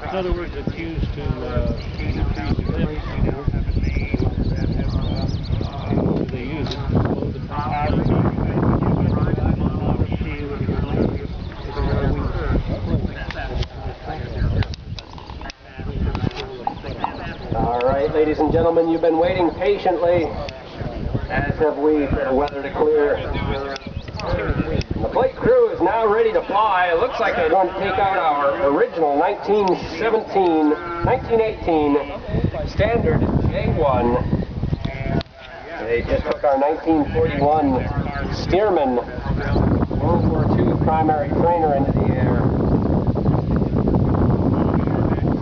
In other words, it's used to they use it to slow the All right, ladies and gentlemen, you've been waiting patiently, as have we, for the weather to clear. The flight crew is now ready to fly. It looks like they're going to take out our original 1918 standard J-1. They just took our 1941 Stearman World War II primary trainer into the air.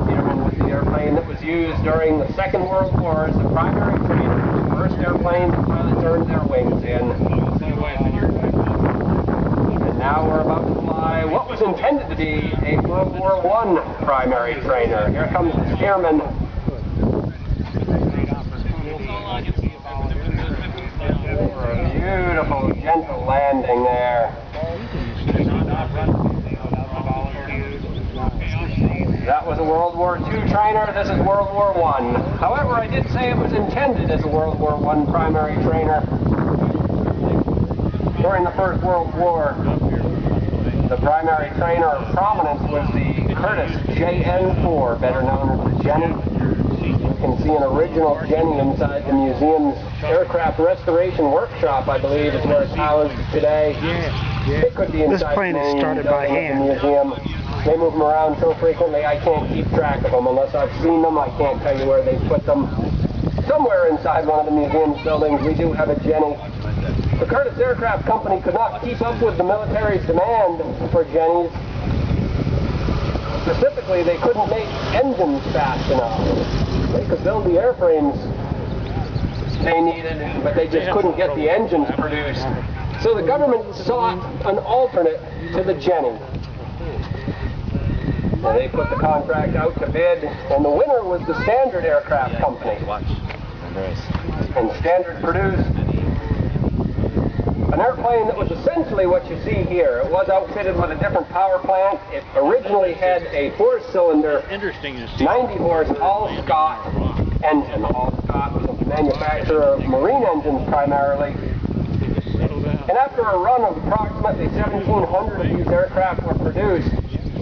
Stearman was the airplane that was used during the Second World War as the primary trainer, the first airplane the pilots earned their wings in. Now we're about to fly what was intended to be a World War I primary trainer. Here comes the Stearman. A beautiful, gentle landing there. That was a World War II trainer. This is World War I. However, I did say it was intended as a World War I primary trainer. During the First World War, the primary trainer of prominence was the Curtiss JN-4, better known as the Jenny. You can see an original Jenny inside the museum's aircraft restoration workshop, I believe, is where it's housed today. It could be inside this plane is started by hand. The museum. They move them around so frequently I can't keep track of them. Unless I've seen them, I can't tell you where they put them. Somewhere inside one of the museum's buildings, we do have a Jenny. The Curtiss Aircraft Company could not keep up with the military's demand for Jennies. Specifically, they couldn't make engines fast enough. They could build the airframes they needed, but they just couldn't get the engines produced. So the government sought an alternate to the Jenny. And they put the contract out to bid, and the winner was the Standard Aircraft Company. And Standard produced an airplane that was essentially what you see here. It was outfitted with a different power plant. It originally had a four-cylinder, 90-horse all-Scott engine. All-Scott was a manufacturer of marine engines primarily. And after a run of approximately 1,700 of these aircraft were produced,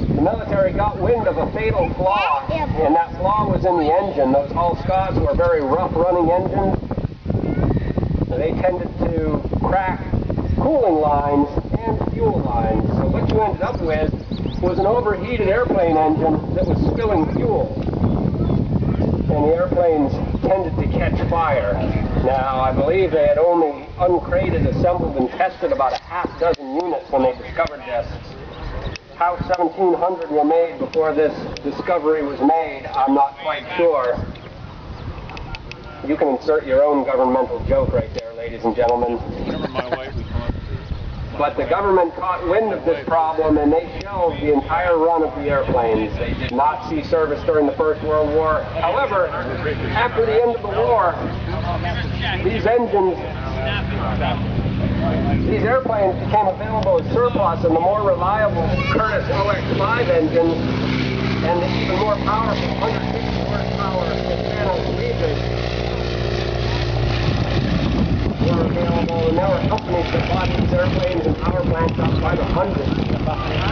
the military got wind of a fatal flaw, and that flaw was in the engine. Those all-Scotts were very rough-running engines. They tended to crack cooling lines and fuel lines. So what you ended up with was an overheated airplane engine that was spilling fuel. And the airplanes tended to catch fire. Now, I believe they had only uncrated, assembled, and tested about a half dozen units when they discovered this. How 1,700 were made before this discovery was made, I'm not quite sure. You can insert your own governmental joke right there, ladies and gentlemen. But the government caught wind of this problem and they shelved the entire run of the airplanes. They did not see service during the First World War. However, after the end of the war, these engines, these airplanes became available as surplus, and the more reliable Curtiss OX-5 engines and the even more powerful 150 horsepower were available, and there were companies that bought these airplanes and power plants up by the hundreds,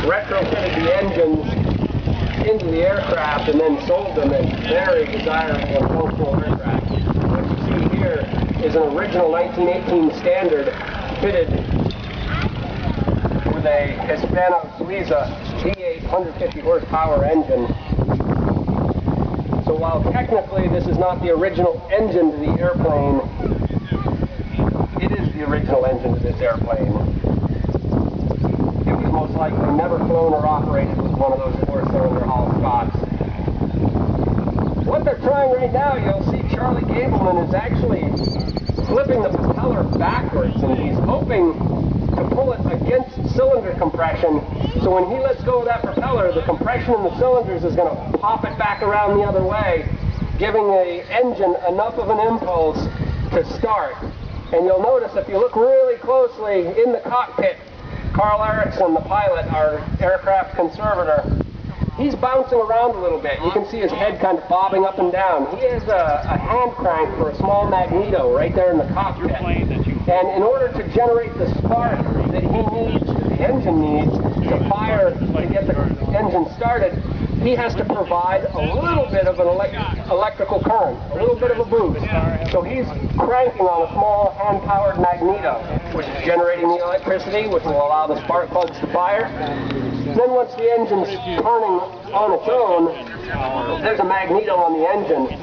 retrofitted the engines into the aircraft, and then sold them as very desirable and functional aircraft. What you see here is an original 1918 Standard fitted with a Hispano Suiza V8 150 horsepower engine. So So while technically this is not the original engine to the airplane, it is the original engine to this airplane. It was most likely never flown or operated with one of those four-cylinder Hall Scotts. What they're trying right now, you'll see Charlie Gableman is actually flipping the propeller backwards, and he's hoping to pull it against cylinder compression, so when he lets go of that propeller, the compression in the cylinders is going to pop it back around the other way, giving the engine enough of an impulse to start. And you'll notice if you look really closely in the cockpit, Carl Erickson, the pilot, our aircraft conservator, he's bouncing around a little bit. You can see his head kind of bobbing up and down. He has a hand crank for a small magneto right there in the cockpit. And in order to generate the spark that he needs, the engine needs, to fire to get the engine started, he has to provide a little bit of an electrical current, a little bit of a boost. So he's cranking on a small hand-powered magneto, which is generating the electricity, which will allow the spark plugs to fire. Then once the engine's turning on its own, there's a magneto on the engine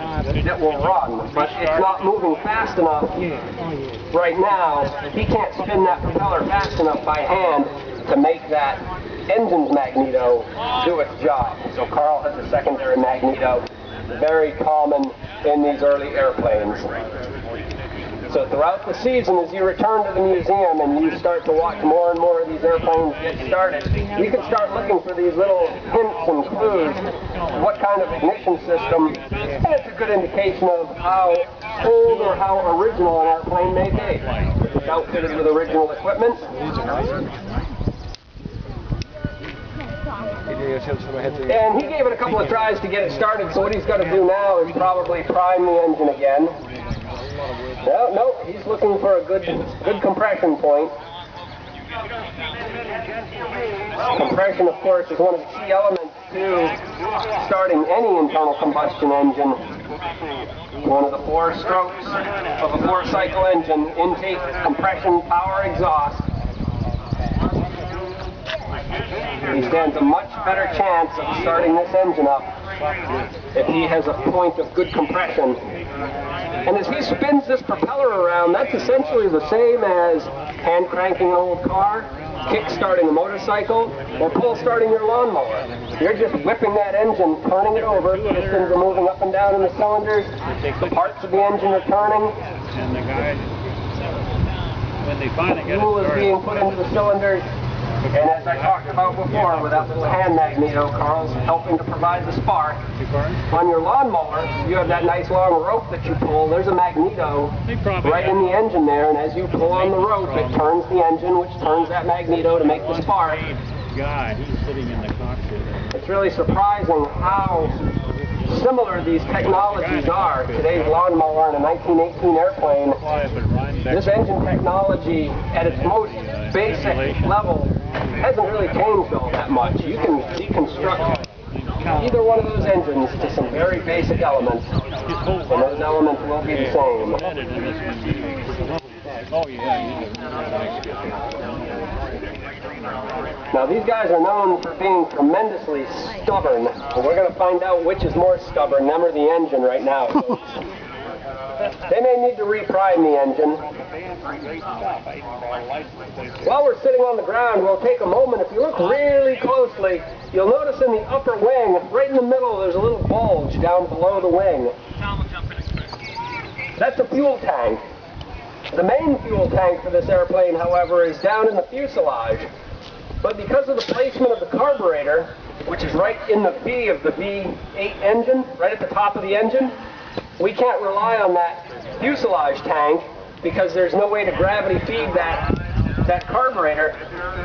that will run, but it's not moving fast enough right now. He can't spin that propeller fast enough by hand to make that engine's magneto do its job. So Carl has a secondary magneto, very common in these early airplanes. So throughout the season, as you return to the museum and you start to watch more and more of these airplanes get started, you can start looking for these little hints and clues, what kind of ignition system, and it's a good indication of how old or how original an airplane may be. It's outfitted with original equipment. And he gave it a couple of tries to get it started, so what he's got to do now is probably prime the engine again. No, he's looking for a good compression point. Compression, of course, is one of the key elements to starting any internal combustion engine. One of the four strokes of a four-cycle engine: intake, compression, power, exhaust. He stands a much better chance of starting this engine up if he has a point of good compression. And as he spins this propeller around, that's essentially the same as hand cranking an old car, kick starting a motorcycle, or pull starting your lawnmower. You're just whipping that engine, turning it over, pistons are moving up and down in the cylinders, the parts of the engine are turning, and the guy, when they finally get it fuel is started, being put into the cylinders. And as I talked about before, with that little hand magneto, Carl's helping to provide the spark. On your lawnmower, you have that nice long rope that you pull. There's a magneto right in the engine there, and as you pull on the rope, it turns the engine, which turns that magneto to make the spark. He's sitting in the cockpit. It's really surprising how similar these technologies are. Today's lawnmower and a 1918 airplane, this engine technology at its most basic level hasn't really changed all that much. You can deconstruct either one of those engines to some very basic elements, and those elements will be the same. Now these guys are known for being tremendously stubborn, and we're going to find out which is more stubborn, them or the engine right now. So they may need to reprime the engine. While we're sitting on the ground, we'll take a moment. If you look really closely, you'll notice in the upper wing, right in the middle, there's a little bulge down below the wing. That's a fuel tank. The main fuel tank for this airplane, however, is down in the fuselage. But because of the placement of the carburetor, which is right in the V of the V8 engine, right at the top of the engine, we can't rely on that fuselage tank because there's no way to gravity feed that carburetor.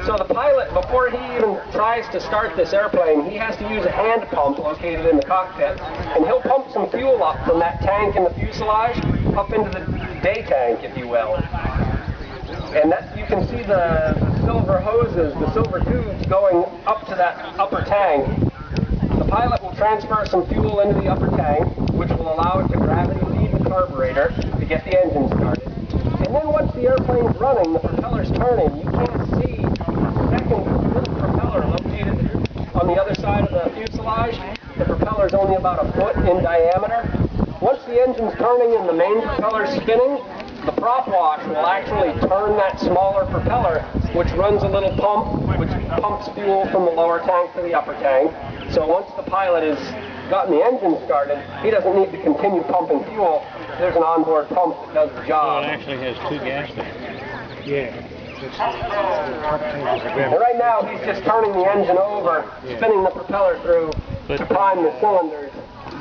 So the pilot, before he even tries to start this airplane, he has to use a hand pump located in the cockpit, and he'll pump some fuel up from that tank in the fuselage up into the day tank, if you will. And that, you can see the silver hoses, the silver tubes going up to that upper tank. The pilot will transfer some fuel into the upper tank, which will allow it to gravity feed the carburetor to get the engine started. And then once the airplane's running, the propeller's turning, you can't see the second propeller located on the other side of the fuselage. The propeller's is only about a foot in diameter. Once the engine's turning and the main propeller's spinning, the prop wash will actually turn that smaller propeller, which runs a little pump, which pumps fuel from the lower tank to the upper tank. So once the pilot has gotten the engine started, he doesn't need to continue pumping fuel. There's an onboard pump that does the job. So it actually has two gas tanks. Yeah. And right now he's just turning the engine over, spinning the propeller through to prime the cylinders.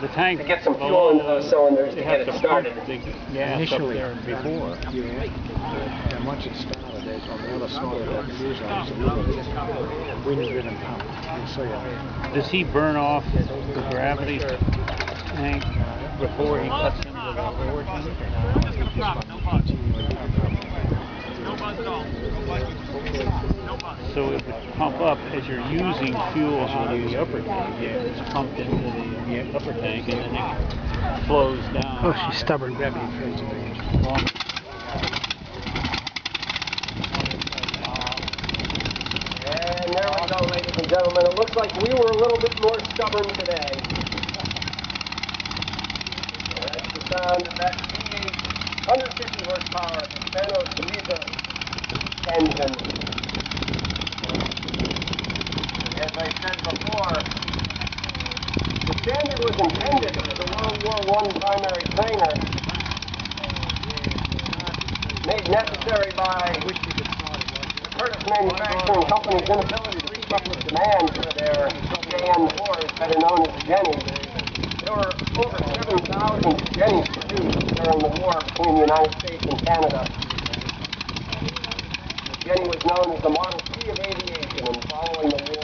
The tank to get some fuel into those cylinders to get it started. Initially, before. Yeah. And once it started, there's on the other side of that fuselage, a wind-driven pump. So, does he burn off the gravity tank before he cuts into the lower tank? So it would pump up as you're using fuels in the upper tank. Yeah, it's pumped into the upper tank and then it flows down. oh, she's stubborn. Gravity flows in the engine. And there we go, ladies and gentlemen. It looks like we were a little bit more stubborn today. That's the sound of that V8 150 horsepower engine. As I said before, the standard was intended as a World War I primary trainer, made necessary by the Curtis Manufacturing Company's inability to keep up with demand for their JN-4s, better known as Jennies. There were over 7,000 Jennies produced during the war between the United States and Canada. Jenny was known as the Model T of aviation, and following the war,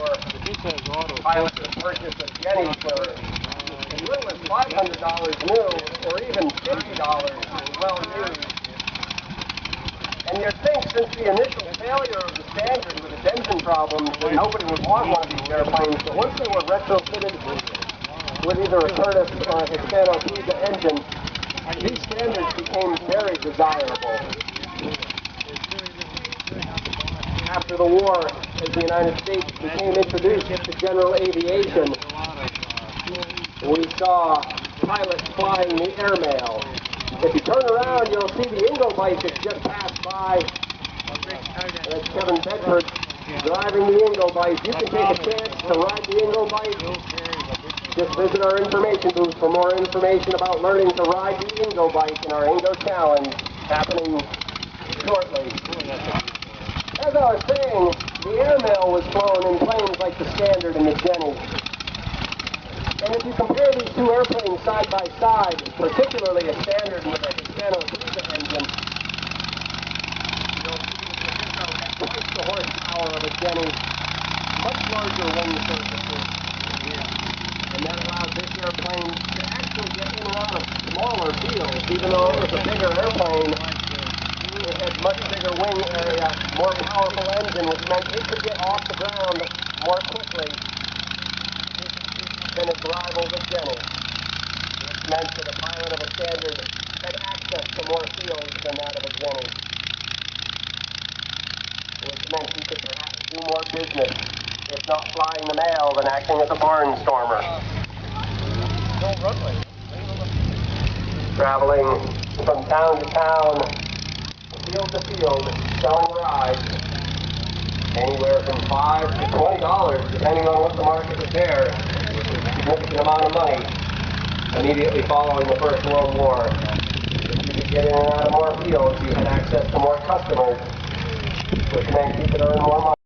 pilots could purchase a Jenny for as little as $500 new, or even $50 well used. And you'd think, since the initial failure of the Standard with its engine problems, that nobody would want one of these airplanes, but once they were retrofitted with either a Curtis or a Hispano-Suiza engine, these Standards became very desirable. After the war, as the United States became introduced to general aviation, we saw pilots flying the airmail. If you turn around, you'll see the Ingo bike that just passed by. That's Kevin Bedford driving the Ingo bike. You can take a chance to ride the Ingo bike. Just visit our information booth for more information about learning to ride the Ingo bike in our Ingo Challenge, happening shortly. As I was saying, the airmail was flown in planes like the Standard and the Jenny. And if you compare these two airplanes side by side, particularly a Standard with a Hispano-Suiza engine, you'll see that the Hispano has twice the horsepower of a Jenny, much larger wing surfaces. And that allowed this airplane to actually get in and out of smaller fields, even though it was a bigger airplane. It had much bigger wing area, more powerful engine, which meant it could get off the ground more quickly than its rival, the Jenny. Which meant that a pilot of a Standard had access to more fields than that of a Jenny. Which meant he could perhaps do more business, if not flying the mail, than acting as a barnstormer. No runway. Traveling from town to town, field to field, selling rides, anywhere from $5 to $20, depending on what the market would bear, which is a significant amount of money immediately following the First World War. If you could get in and out of more fields, you had access to more customers, which meant you could earn more money.